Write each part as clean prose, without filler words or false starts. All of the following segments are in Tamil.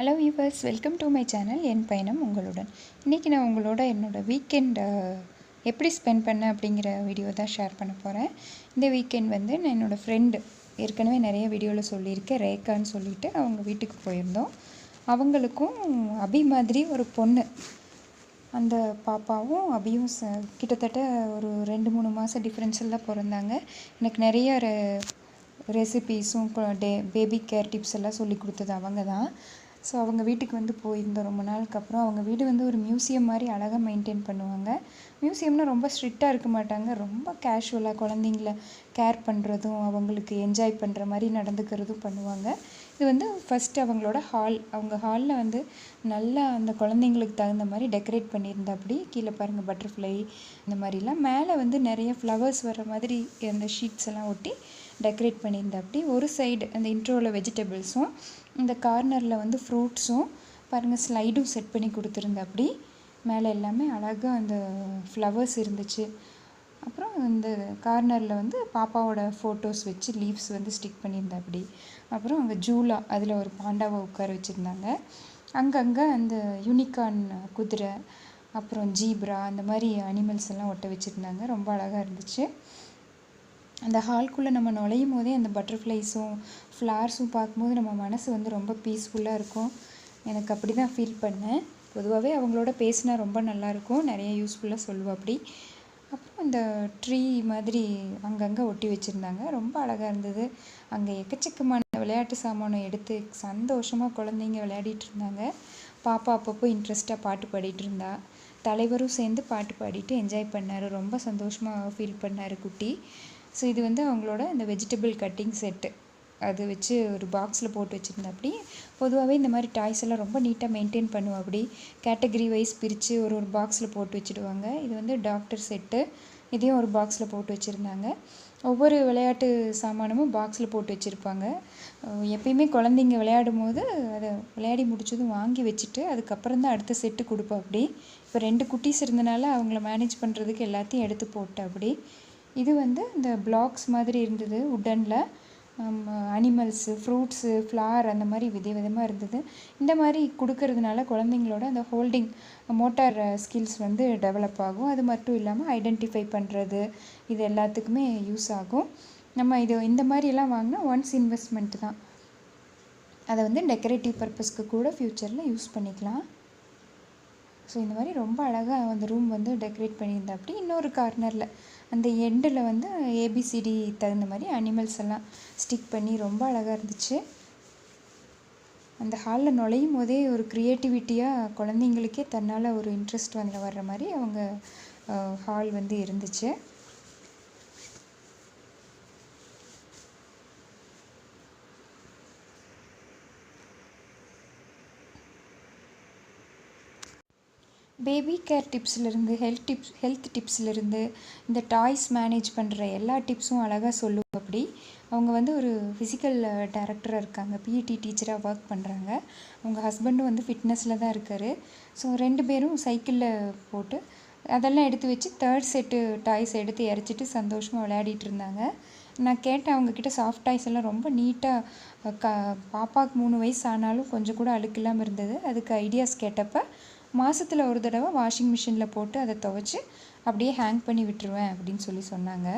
Hello viewers, welcome to my channel என் பயணம் உங்களுடன். இன்றைக்கி நான் உங்களோட என்னோடய வீக்கெண்ட் எப்படி ஸ்பெண்ட் பண்ணேன் அப்படிங்கிற வீடியோ தான் ஷேர் பண்ண போகிறேன். இந்த வீக்கெண்ட் வந்து நான் என்னோடய ஃப்ரெண்டு ஏற்கனவே நிறைய வீடியோவில் சொல்லியிருக்கேன், ரேகான்னு சொல்லிட்டு அவங்க வீட்டுக்கு போயிருந்தோம். அவங்களுக்கும் அபி மாதிரி ஒரு பொண்ணு, அந்த பாப்பாவும் அபியும் கிட்டத்தட்ட ஒரு 2-3 மாதம் டிஃப்ரென்ஸில் தான் பிறந்தாங்க. எனக்கு நிறைய ரெசிபீஸும் பேபி கேர் டிப்ஸ் எல்லாம் சொல்லி கொடுத்தது அவங்க தான். ஸோ அவங்க வீட்டுக்கு வந்து போயிருந்தோம் ரொம்ப நாளுக்கு அப்புறம். அவங்க வீடு வந்து ஒரு மியூசியம் மாதிரி அழகாக மெயின்டைன் பண்ணுவாங்க. மியூசியம்னா ரொம்ப ஸ்ட்ரிக்டாக இருக்க மாட்டாங்க, ரொம்ப கேஷுவலாக குழந்தைங்கள கேர் பண்ணுறதும் அவங்களுக்கு என்ஜாய் பண்ணுற மாதிரி நடந்துக்கிறதும் பண்ணுவாங்க. இது வந்து ஃபஸ்ட்டு அவங்களோட ஹால். அவங்க ஹாலில் வந்து நல்லா அந்த குழந்தைங்களுக்கு தகுந்த மாதிரி டெக்கரேட் பண்ணியிருந்தாப்படி. கீழே பாருங்கள் பட்டர்ஃப்ளை இந்த மாதிரிலாம். மேலே வந்து நிறைய ஃப்ளவர்ஸ் வர மாதிரி அந்த ஷீட்ஸ் எல்லாம் ஒட்டி டெக்கரேட் பண்ணியிருந்தாப்படி. ஒரு சைடு அந்த இன்ட்ரோவில் வெஜிடபிள்ஸும், இந்த கார்னரில் வந்து ஃப்ரூட்ஸும் பாருங்கள் ஸ்லைடும் செட் பண்ணி கொடுத்துருந்தாப்படி. மேலே எல்லாமே அழகாக அந்த ஃப்ளவர்ஸ் இருந்துச்சு. அப்புறம் இந்த கார்னரில் வந்து பாப்பாவோட ஃபோட்டோஸ் வச்சு லீவ்ஸ் வந்து ஸ்டிக் பண்ணியிருந்தாப்படி. அப்புறம் அங்கே ஜூலா, அதில் ஒரு பாண்டாவை உட்கார வச்சுருந்தாங்க. அங்கங்கே அந்த யூனிகார்ன் குதிரை, அப்புறம் ஜீப்ரா, அந்த மாதிரி அனிமல்ஸ் எல்லாம் ஒட்ட வச்சுருந்தாங்க. ரொம்ப அழகாக இருந்துச்சு. அந்த ஹால்குள்ளே நம்ம நுழையும் போதே அந்த பட்டர்ஃப்ளைஸும் ஃப்ளார்ஸும் பார்க்கும்போது நம்ம மனசு வந்து ரொம்ப பீஸ்ஃபுல்லாக இருக்கும். எனக்கு அப்படி தான் ஃபீல் பண்ணேன். பொதுவாகவே அவங்களோட பேசினா ரொம்ப நல்லாயிருக்கும், நிறைய யூஸ்ஃபுல்லாக சொல்லுவோம் அப்படி. அப்புறம் இந்த ட்ரீ மாதிரி அங்கங்கே ஒட்டி வச்சுருந்தாங்க, ரொம்ப அழகாக இருந்தது. அங்கே எக்கச்சக்கமான விளையாட்டு சாமானை எடுத்து சந்தோஷமாக குழந்தைங்க விளையாடிட்டு இருந்தாங்க. பாப்பா அப்பப்போ இன்ட்ரெஸ்ட்டாக பாட்டு பாடிட்டு இருந்தா. தலைவரும் சேர்ந்து பாட்டு பாடிட்டு என்ஜாய் பண்ணார், ரொம்ப சந்தோஷமாக ஃபீல் பண்ணார் குட்டி. ஸோ இது வந்து அவங்களோட இந்த வெஜிடபிள் கட்டிங் செட்டு, அது வச்சு ஒரு பாக்ஸில் போட்டு வச்சுருந்தாப்படி. பொதுவாகவே இந்த மாதிரி டாய்ஸ் எல்லாம் ரொம்ப நீட்டாக மெயின்டைன் பண்ணுவோம். அப்படி கேட்டகரி வைஸ் பிரித்து ஒரு ஒரு பாக்ஸில் போட்டு வச்சுடுவாங்க. இது வந்து டாக்டர் செட்டு, இதையும் ஒரு பாக்ஸில் போட்டு வச்சுருந்தாங்க. ஒவ்வொரு விளையாட்டு சாமானமும் பாக்ஸில் போட்டு வச்சுருப்பாங்க. எப்பயுமே குழந்தைங்க விளையாடும் போது அதை விளையாடி முடிச்சதும் வாங்கி வச்சுட்டு அதுக்கப்புறம் தான் அடுத்த செட்டு கொடுப்போம் அப்படி. இப்போ 2 குட்டீஸ் இருந்தனால அவங்கள மேனேஜ் பண்ணுறதுக்கு எல்லாத்தையும் எடுத்து போட்டேன் அப்படி. இது வந்து இந்த பிளாக்ஸ் மாதிரி இருந்தது உட்டனில். அனிமல்ஸு, ஃப்ரூட்ஸு, ஃப்ளார் அந்த மாதிரி விதமாக இருந்தது. இந்த மாதிரி கொடுக்கறதுனால குழந்தைங்களோட அந்த ஹோல்டிங் மோட்டார் ஸ்கில்ஸ் வந்து டெவலப் ஆகும். அது மட்டும் இல்லாமல் ஐடென்டிஃபை பண்ணுறது, இது எல்லாத்துக்குமே யூஸ் ஆகும். நம்ம இந்த மாதிரியெல்லாம் வாங்கினா ஒன்ஸ் இன்வெஸ்ட்மெண்ட் தான். அதை வந்து டெக்கரேட்டிவ் பர்பஸ்க்கு கூட ஃப்யூச்சரில் யூஸ் பண்ணிக்கலாம். ஸோ இந்த மாதிரி ரொம்ப அழகாக அந்த ரூம் வந்து டெக்கரேட் பண்ணியிருந்தா அப்படி. இன்னொரு கார்னரில் அந்த எண்டில் வந்து ஏபிசிடி தகுந்த மாதிரி அனிமல்ஸ் எல்லாம் ஸ்டிக் பண்ணி ரொம்ப அழகாக இருந்துச்சு. அந்த ஹாலில் நுழையும் போதே ஒரு க்ரியேட்டிவிட்டியாக குழந்தைங்களுக்கே தன்னால் ஒரு இன்ட்ரெஸ்ட் வந்து வர்ற மாதிரி அவங்க ஹால் வந்து இருந்துச்சு. பேபி கேர் டிப்ஸ்லேருந்து ஹெல்த் டிப்ஸ்லேருந்து இந்த டாய்ஸ் மேனேஜ் பண்ணுற எல்லா டிப்ஸும் அழகாக சொல்லுவோம் அப்படி. அவங்க வந்து ஒரு ஃபிசிக்கல் டைரக்டராக இருக்காங்க, பிஇடி டீச்சராக ஒர்க் பண்ணுறாங்க. அவங்க ஹஸ்பண்டும் வந்து ஃபிட்னஸில் தான் இருக்கார். ஸோ 2 பேரும் சைக்கிளில் போட்டு அதெல்லாம் எடுத்து வச்சு 3rd செட்டு டாய்ஸ் எடுத்து இறச்சிட்டு சந்தோஷமாக விளையாடிட்டு இருந்தாங்க. நான் கேட்டேன் அவங்கக்கிட்ட, சாஃப்ட் டாய்ஸ் எல்லாம் ரொம்ப நீட்டாக பாப்பாவுக்கு 3 வயசு ஆனாலும் கொஞ்சம் கூட அழுக்கு இல்லாமல் இருந்தது. அதுக்கு ஐடியாஸ் கேட்டப்போ, மாதத்தில் ஒரு தடவை வாஷிங் மிஷினில் போட்டு அதை துவைச்சி அப்படியே ஹேங் பண்ணி விட்டுருவேன் அப்படின்னு சொல்லி சொன்னாங்க.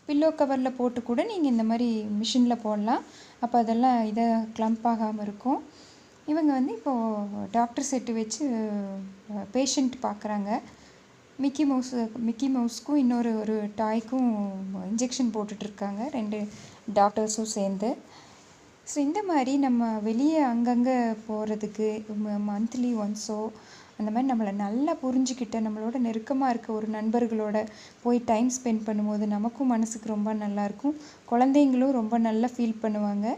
பில்லோ கவரில் போட்டு கூட நீங்கள் இந்த மாதிரி மிஷினில் போடலாம். அப்போ அதெல்லாம் இதை கிளம்ப் ஆகாமல் இருக்கும். இவங்க வந்து இப்போது டாக்டர் செட்டு வச்சு பேஷண்ட் பார்க்குறாங்க. மிக்கி மவுஸ்க்கும் இன்னொரு டாய்க்கும் இன்ஜெக்ஷன் போட்டுட்ருக்காங்க 2 டாக்டர்ஸும் சேர்ந்து. ஸோ இந்த மாதிரி நம்ம வெளியே அங்கங்கே போகிறதுக்கு மந்த்லி ஒன்ஸோ அந்த மாதிரி நம்மளை நல்லா புரிஞ்சுக்கிட்ட நம்மளோட நெருக்கமாக இருக்க ஒரு நண்பர்களோட போய் டைம் ஸ்பெண்ட் பண்ணும்போது நமக்கும் மனசுக்கு ரொம்ப நல்லாயிருக்கும். குழந்தைங்களும் ரொம்ப நல்லா ஃபீல் பண்ணுவாங்க.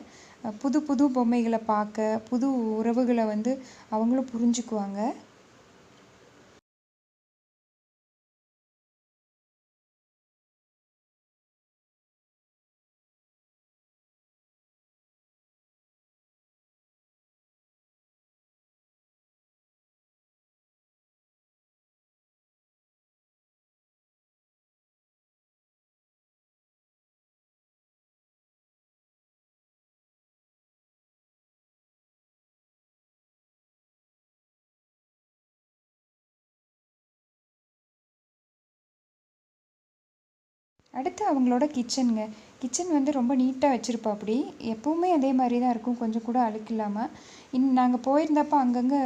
புது புது பொம்மைகளை பார்க்க, புது உறவுகளை வந்து அவங்களும் புரிஞ்சுக்குவாங்க. அடுத்து அவங்களோட கிச்சனுங்க. கிச்சன் வந்து ரொம்ப நீட்டாக வச்சுருப்பா. அப்படி எப்போவுமே அதே மாதிரி தான் இருக்கும், கொஞ்சம் கூட அழுக்கு இல்லாமல். நாங்கள் போயிருந்தப்போ அங்கங்கே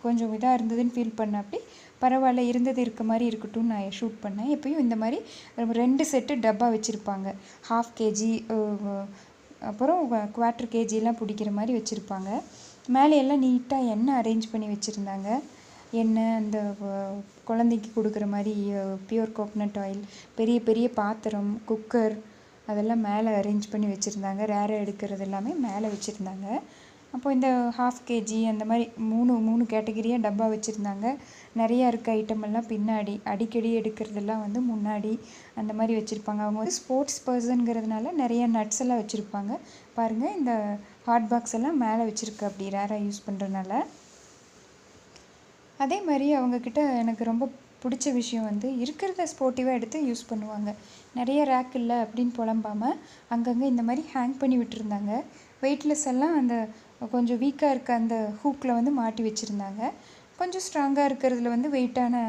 கொஞ்சம் இதாக இருந்ததுன்னு ஃபீல் பண்ண. அப்படி பரவாயில்ல, இருந்தது இருக்க மாதிரி இருக்கட்டும்னு நான் ஷூட் பண்ணேன். எப்பயும் இந்த மாதிரி 2 செட்டு டப்பா வச்சுருப்பாங்க. 1/2 கேஜி அப்புறம் 1/4 கேஜிலாம் பிடிக்கிற மாதிரி வச்சுருப்பாங்க. மேலேயெல்லாம் நீட்டாக எண்ணெய் அரேஞ்ச் பண்ணி வச்சுருந்தாங்க. எண்ணெய், அந்த குழந்தைக்கு கொடுக்குற மாதிரி பியூர் கோகனட் ஆயில், பெரிய பெரிய பாத்திரம், குக்கர் அதெல்லாம் மேலே அரேஞ்ச் பண்ணி வச்சுருந்தாங்க. ரேராக எடுக்கிறது எல்லாமே மேலே வச்சுருந்தாங்க. அப்போ இந்த 1/2 கேஜி அந்த மாதிரி 3 கேட்டகிரியாக டப்பா வச்சுருந்தாங்க. நிறையா இருக்க ஐட்டம் எல்லாம் பின்னாடி, அடிக்கடி எடுக்கிறதெல்லாம் வந்து முன்னாடி அந்த மாதிரி வச்சுருப்பாங்க. அவங்க வந்து ஸ்போர்ட்ஸ் பர்சனுங்கிறதுனால நிறைய நட்ஸ் எல்லாம் வச்சுருப்பாங்க. பாருங்கள், இந்த ஹாட் பாக்ஸ் எல்லாம் மேலே வச்சுருக்கு, அப்படி ரேராக யூஸ் பண்ணுறதுனால. அதே மாதிரி அவங்கக்கிட்ட எனக்கு ரொம்ப பிடிச்ச விஷயம் வந்து இருக்கிறத ஸ்போர்ட்டிவாக எடுத்து யூஸ் பண்ணுவாங்க. நிறைய ரேக் இல்லை அப்படின்னு புலம்பாமல் அங்கங்கே இந்த மாதிரி ஹேங் பண்ணி விட்டுருந்தாங்க. வெயிட்லெஸ் எல்லாம் அந்த கொஞ்சம் வீக்காக இருக்க அந்த ஹூக்கில் வந்து மாட்டி வச்சுருந்தாங்க. கொஞ்சம் ஸ்ட்ராங்காக இருக்கிறதுல வந்து வெயிட்டான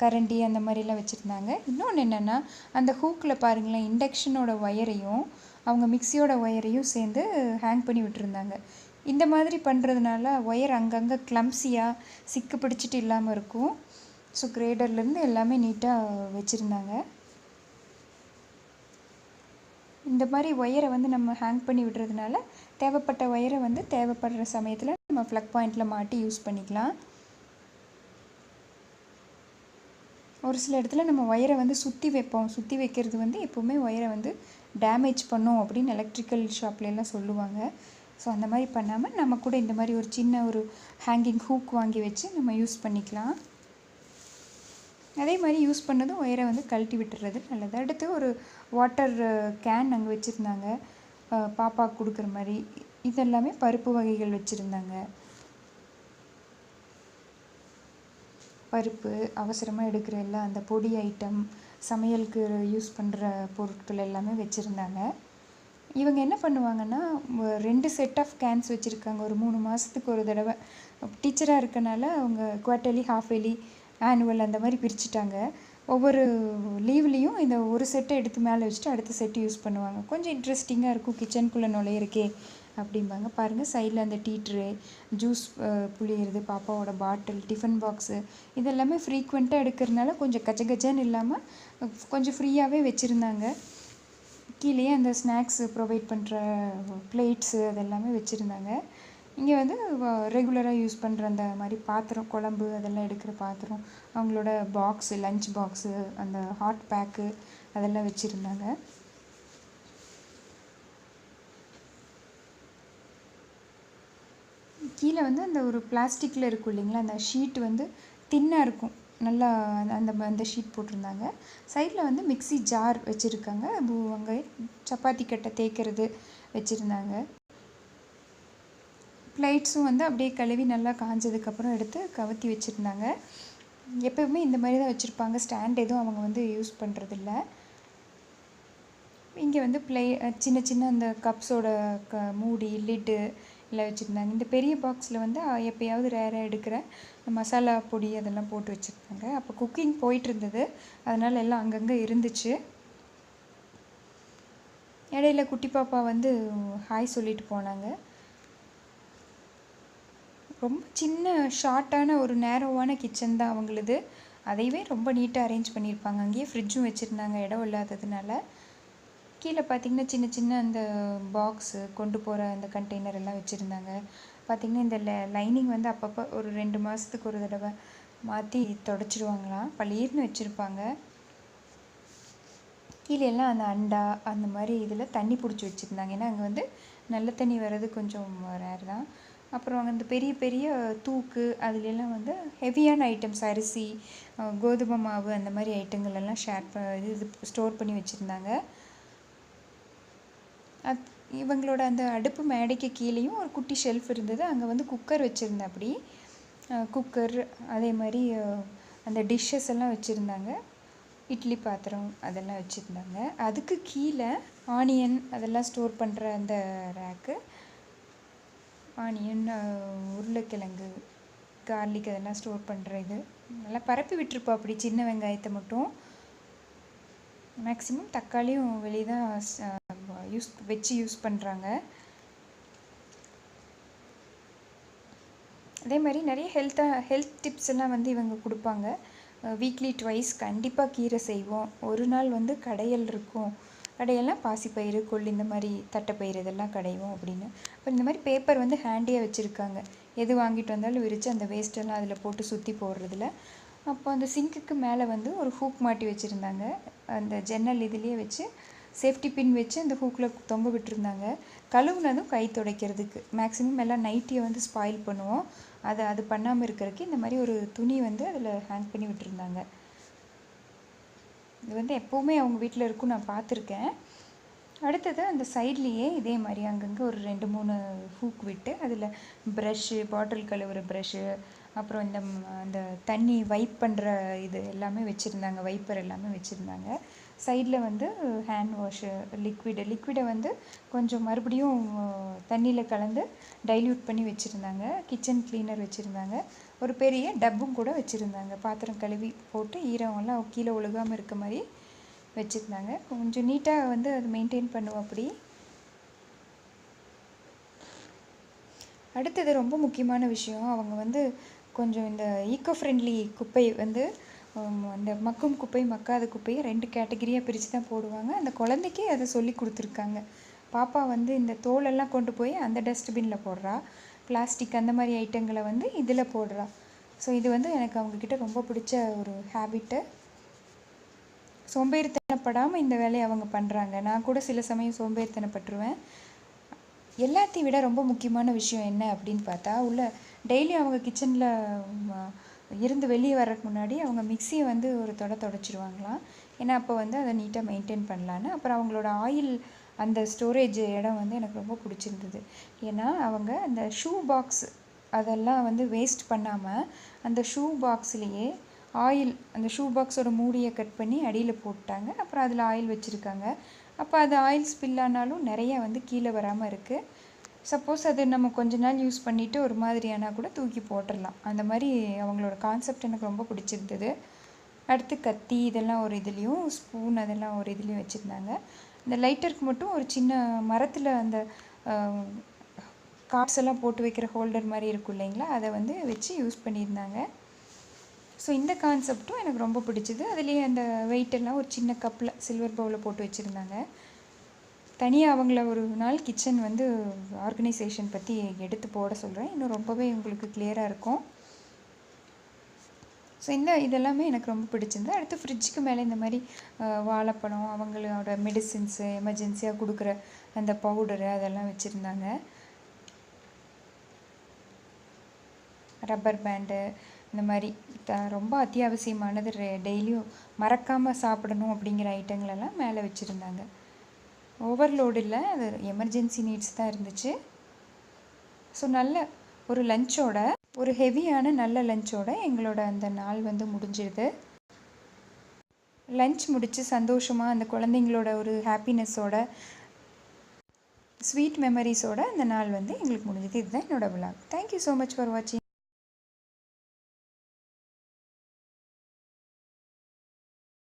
கரண்டி அந்த மாதிரிலாம் வச்சுருந்தாங்க. இன்னொன்று என்னென்னா, அந்த ஹூக்கில் பாருங்களேன், இண்டக்ஷனோட ஒயரையும் அவங்க மிக்சியோட ஒயரையும் சேர்ந்து ஹேங் பண்ணி விட்டுருந்தாங்க. இந்த மாதிரி பண்ணுறதுனால ஒயர் அங்கங்கே கிளம்ஸியாக சிக்கு பிடிச்சிட்டு இல்லாமல் இருக்கும். ஸோ கிரேடர்லேருந்து எல்லாமே நீட்டாக வச்சுருந்தாங்க. இந்த மாதிரி ஒயரை வந்து நம்ம ஹேங் பண்ணி விடுறதுனால தேவைப்பட்ட ஒயரை வந்து தேவைப்படுற சமயத்தில் நம்ம ப்ளக் பாயிண்டில் மாட்டி யூஸ் பண்ணிக்கலாம். ஒரு சில இடத்துல நம்ம ஒயரை வந்து சுற்றி வைப்போம். சுற்றி வைக்கிறது வந்து எப்போவுமே ஒயரை வந்து டேமேஜ் பண்ணும் அப்படின்னு எலக்ட்ரிக்கல் ஷாப்லாம் சொல்லுவாங்க. ஸோ அந்த மாதிரி பண்ணாமல் நம்ம கூட இந்த மாதிரி ஒரு சின்ன ஒரு ஹேங்கிங் ஹூக் வாங்கி வச்சு நம்ம யூஸ் பண்ணிக்கலாம். அதே மாதிரி யூஸ் பண்ணதும் ஒயரை வந்து கழட்டி விட்டுறது நல்லது. அடுத்து ஒரு வாட்டர் கேன் அங்கே வச்சுருந்தாங்க, பாப்பாவுக்கு கொடுக்குற மாதிரி. இதெல்லாமே பருப்பு வகைகள் வச்சுருந்தாங்க. பருப்பு, அவசரமாக எடுக்கிற எல்லாம் அந்த பொடி ஐட்டம், சமையலுக்கு யூஸ் பண்ணுற பொருட்கள் எல்லாமே வச்சுருந்தாங்க. இவங்க என்ன பண்ணுவாங்கன்னா, 2 செட் ஆஃப் கேன்ஸ் வச்சுருக்காங்க. ஒரு 3 மாதத்துக்கு ஒரு தடவை. டீச்சராக இருக்கனால அவங்க குவார்ட்டர்லி, ஹாஃப் இயர்லி, ஆனுவல் அந்த மாதிரி பிரிச்சுட்டாங்க. ஒவ்வொரு லீவ்லேயும் இந்த ஒரு செட்டை எடுத்து மேலே வச்சுட்டு அடுத்த செட்டு யூஸ் பண்ணுவாங்க. கொஞ்சம் இன்ட்ரெஸ்டிங்காக இருக்கும், கிச்சனுக்குள்ளே நுழையிறக்கே அப்படிம்பாங்க. பாருங்கள், சைடில் அந்த டீ ட்ரே, ஜூஸ் புளியிறது, பாப்பாவோட பாட்டில், டிஃபன் பாக்ஸு இதெல்லாமே ஃப்ரீக்வெண்ட்டாக எடுக்கிறதுனால கொஞ்சம் கச்சகச்சன்னு இல்லாமல் கொஞ்சம் ஃப்ரீயாகவே வச்சுருந்தாங்க. கீழேயே அந்த ஸ்நாக்ஸு ப்ரொவைட் பண்ணுற பிளேட்ஸு அதெல்லாமே வச்சுருந்தாங்க. இங்கே வந்து ரெகுலராக யூஸ் பண்ணுற அந்த மாதிரி பாத்திரம், குழம்பு அதெல்லாம் எடுக்கிற பாத்திரம், அவங்களோட பாக்ஸு, லஞ்ச் பாக்ஸு, அந்த ஹாட் பேக்கு அதெல்லாம் வச்சுருந்தாங்க. கீழே வந்து அந்த ஒரு பிளாஸ்டிக்கில் இருக்கும் இல்லைங்களா, அந்த ஷீட் வந்து தின்னாக இருக்கும், நல்லா அந்த ஷீட் போட்டிருந்தாங்க. சைடில் வந்து மிக்ஸி ஜார் வச்சுருக்காங்க. அங்கே சப்பாத்தி கட்டை தேய்க்கிறது வச்சுருந்தாங்க. பிளேட்ஸும் வந்து அப்படியே கழுவி நல்லா காஞ்சதுக்கப்புறம் எடுத்து கவுத்தி வச்சுருந்தாங்க. எப்போவுமே இந்த மாதிரி தான் வச்சுருப்பாங்க. ஸ்டாண்ட் எதுவும் அவங்க வந்து யூஸ் பண்ணுறதில்ல. இங்கே வந்து சின்ன சின்ன அந்த கப்ஸோட மூடி, லிட்டு எல்லாம் வச்சுருந்தாங்க. இந்த பெரிய பாக்ஸில் வந்து எப்போயாவது ரேராக எடுக்கிற மசாலா பொடி அதெல்லாம் போட்டு வச்சுருந்தாங்க. அப்போ குக்கிங் போயிட்டு இருந்தது, அதனால் எல்லாம் அங்கங்கே இருந்துச்சு. இடையில குட்டி பாப்பா வந்து ஹாய் சொல்லிட்டு போனாங்க. ரொம்ப சின்ன ஷார்ட்டான ஒரு நேரோவான கிச்சன் தான் அவங்களுது. அதையவே ரொம்ப நீட்டாக அரேஞ்ச் பண்ணியிருப்பாங்க. அங்கேயே ஃப்ரிட்ஜும் வச்சுருந்தாங்க இடம் இல்லாததுனால. கீழே பார்த்திங்கன்னா சின்ன சின்ன அந்த பாக்ஸு, கொண்டு போகிற அந்த கண்டெய்னர் எல்லாம் வச்சுருந்தாங்க. பார்த்திங்கன்னா இந்த லைனிங் வந்து அப்பப்போ ஒரு 2 மாதத்துக்கு ஒரு தடவை மாற்றி தொடச்சிடுவாங்களாம். பளீர்னு வச்சுருப்பாங்க. கீழே எல்லாம் அந்த அண்டா அந்த மாதிரி இதில் தண்ணி பிடிச்சி வச்சுருந்தாங்க. ஏன்னா அங்கே வந்து நல்ல தண்ணி வர்றது கொஞ்சம் ரேர் தான். அப்புறம் அங்கே அந்த பெரிய பெரிய தூக்கு அதுலெல்லாம் வந்து ஹெவியான ஐட்டம்ஸ், அரிசி, கோதுமை மாவு அந்த மாதிரி ஐட்டங்கள் எல்லாம் இது ஸ்டோர் பண்ணி வச்சுருந்தாங்க. இவங்களோட அந்த அடுப்பு மேடைக்கு கீழேயும் ஒரு குட்டி ஷெல்ஃப் இருந்தது. அங்கே வந்து குக்கர் வச்சுருந்தேன். அப்படி குக்கர், அதே மாதிரி அந்த டிஷ்ஷஸ் எல்லாம் வச்சுருந்தாங்க. இட்லி பாத்திரம் அதெல்லாம் வச்சுருந்தாங்க. அதுக்கு கீழே ஆனியன் அதெல்லாம் ஸ்டோர் பண்ணுற அந்த ரேக்கு, ஆனியன், உருளைக்கிழங்கு, கார்லிக் அதெல்லாம் ஸ்டோர் பண்ணுற இது நல்லா பரப்பி விட்டுருப்போம். அப்படி சின்ன வெங்காயத்தை மட்டும் மேக்ஸிமம் தக்காளியும் வெளியே தான் யூஸ் பண்ணுறாங்க. அதே மாதிரி நிறைய ஹெல்த் டிப்ஸ் எல்லாம் வந்து இவங்க கொடுப்பாங்க. வீக்லி ட்வைஸ் கண்டிப்பாக கீரை செய்வோம். ஒரு நாள் வந்து கடையல் இருக்கும். கடையெல்லாம் பாசிப்பயிறு, கொள்ளு, இந்த மாதிரி தட்டைப்பயிறு இதெல்லாம் கடைவோம் அப்படின்னு. அப்புறம் இந்த மாதிரி பேப்பர் வந்து ஹேண்டியாக வச்சுருக்காங்க. எது வாங்கிட்டு வந்தாலும் விரித்து அந்த வேஸ்ட்டெல்லாம் அதில் போட்டு சுற்றி போடுறதில்ல. அப்போ அந்த சிங்க்குக்கு மேலே வந்து ஒரு ஹூக் மாட்டி வச்சுருந்தாங்க. அந்த ஜன்னல் இதுலேயே வச்சு சேஃப்டி பின் வச்சு அந்த ஹூக்கில் தொங்க விட்டுருந்தாங்க. கழுவுனதும் கை துடைக்கிறதுக்கு. மேக்ஸிமம் எல்லாம் நைட்டியை வந்து ஸ்பாயில் பண்ணுவோம். அது பண்ணாமல் இருக்கிறதுக்கு இந்த மாதிரி ஒரு துணி வந்து அதில் ஹேங் பண்ணி விட்டுருந்தாங்க. இது வந்து எப்போவுமே அவங்க வீட்டில் இருக்கும், நான் பார்த்துருக்கேன். அடுத்தது அந்த சைட்லேயே இதே மாதிரி அங்கங்கே ஒரு 2-3 ஹூக் விட்டு அதில் ப்ரஷ்ஷு, பாட்டில் கழுவுற ப்ரஷ்ஷு, அப்புறம் அந்த தண்ணி வைப் பண்ணுற இது எல்லாமே வச்சுருந்தாங்க. வைப்பர் எல்லாமே வச்சுருந்தாங்க. சைடில் வந்து ஹேண்ட் வாஷு, லிக்விடை வந்து கொஞ்சம் மறுபடியும் தண்ணியில் கலந்து டைல்யூட் பண்ணி வச்சுருந்தாங்க. கிச்சன் க்ளீனர் வச்சுருந்தாங்க. ஒரு பெரிய டப்பும் கூட வச்சுருந்தாங்க. பாத்திரம் கழுவி போட்டு ஈரம்லாம் கீழே ஒழுகாமல் இருக்க மாதிரி வச்சுருந்தாங்க. கொஞ்சம் நீட்டாக வந்து அது மெயின்டைன் பண்ணுவோம் அப்படி. அடுத்தது ரொம்ப முக்கியமான விஷயம், அவங்க வந்து கொஞ்சம் இந்த ஈக்கோ ஃப்ரெண்ட்லி குப்பை வந்து அந்த மக்கும் குப்பை, மக்காத குப்பையை 2 கேட்டகரியாக பிரித்து தான் போடுவாங்க. அந்த குழந்தைக்கே அதை சொல்லி கொடுத்துருக்காங்க. பாப்பா வந்து இந்த தோலெல்லாம் கொண்டு போய் அந்த டஸ்ட்பினில் போடுறா. பிளாஸ்டிக் அந்த மாதிரி ஐட்டங்களை வந்து இதில் போடுறா. ஸோ இது வந்து எனக்கு அவங்கக்கிட்ட ரொம்ப பிடிச்ச ஒரு ஹேபிட்டு. சோம்பேறித்தனப்படாமல் இந்த வேலையை அவங்க பண்ணுறாங்க. நான் கூட சில சமயம் சோம்பேறித்தனப்பட்டுருவேன். எல்லாத்தையும் விட ரொம்ப முக்கியமான விஷயம் என்ன அப்படின்னு பார்த்தா, டெய்லி அவங்க கிச்சனில் இருந்து வெளியே வர்றதுக்கு முன்னாடி அவங்க மிக்சியை வந்து ஒரு தொடச்சிடுவாங்களாம். ஏன்னா அப்போ வந்து அதை நீட்டாக மெயின்டைன் பண்ணலான்னு. அப்புறம் அவங்களோட ஆயில் அந்த ஸ்டோரேஜ் இடம் வந்து எனக்கு ரொம்ப பிடிச்சிருந்தது. ஏன்னா அவங்க அந்த ஷூ பாக்ஸ் அதெல்லாம் வந்து வேஸ்ட் பண்ணாமல் அந்த ஷூ பாக்ஸ்லேயே ஆயில், அந்த ஷூ பாக்ஸோட மூடியை கட் பண்ணி அடியில் போட்டாங்க. அப்புறம் அதில் ஆயில் வச்சுருக்காங்க. அப்போ அது ஆயில் ஸ்பில் ஆனாலும் நிறைய வந்து கீழே வராமல் இருக்குது. சப்போஸ் அது நம்ம கொஞ்ச நாள் யூஸ் பண்ணிவிட்டு ஒரு மாதிரியானா கூட தூக்கி போட்டுடலாம். அந்த மாதிரி அவங்களோட கான்செப்ட் எனக்கு ரொம்ப பிடிச்சிருந்தது. அடுத்து கத்தி இதெல்லாம் ஒரு இதுலேயும், ஸ்பூன் அதெல்லாம் ஒரு இதுலேயும் வச்சுருந்தாங்க. இந்த லைட்டருக்கு மட்டும் ஒரு சின்ன மரத்தில் அந்த கார்ட்ஸ் எல்லாம் போட்டு வைக்கிற ஹோல்டர் மாதிரி இருக்கும் இல்லைங்களா, அதை வந்து வச்சு யூஸ் பண்ணியிருந்தாங்க. ஸோ இந்த கான்செப்டும் எனக்கு ரொம்ப பிடிச்சிது. அதுலேயே அந்த வெயிட்டெல்லாம் ஒரு சின்ன கப்பில் சில்வர் பவுலில் போட்டு வச்சுருந்தாங்க. தனியாக அவங்கள ஒரு நாள் கிச்சன் வந்து ஆர்கனைசேஷன் பற்றி எடுத்து போட சொல்கிறேன். இன்னும் ரொம்பவே உங்களுக்கு கிளியராக இருக்கும். ஸோ இதெல்லாமே எனக்கு ரொம்ப பிடிச்சிருந்தது. அடுத்து ஃப்ரிட்ஜுக்கு மேலே இந்த மாதிரி வாழைப்பழம், அவங்களோட மெடிசின்ஸு, எமர்ஜென்சியாக கொடுக்குற அந்த பவுடரு அதெல்லாம் வச்சுருந்தாங்க. ரப்பர் பேண்டு, இந்த மாதிரி ரொம்ப அத்தியாவசியமானது டெய்லியும் மறக்காமல் சாப்பிடணும் அப்படிங்கிற ஐட்டங்களெல்லாம் மேலே வச்சுருந்தாங்க. ஓவர்லோடு இல்லை, அது எமர்ஜென்சி நீட்ஸ் தான் இருந்துச்சு. ஸோ நல்ல ஒரு லஞ்சோட, ஒரு ஹெவியான நல்ல லஞ்சோட எங்களோட அந்த நாள் வந்து முடிஞ்சிடுது. லஞ்ச் முடித்து சந்தோஷமாக அந்த குழந்தைங்களோட ஒரு ஹாப்பினஸோட, ஸ்வீட் மெமரிஸோட அந்த நாள் வந்து எங்களுக்கு முடிஞ்சது. இதுதான் என்னோடய vlog. Thank you so much for வாட்சிங்.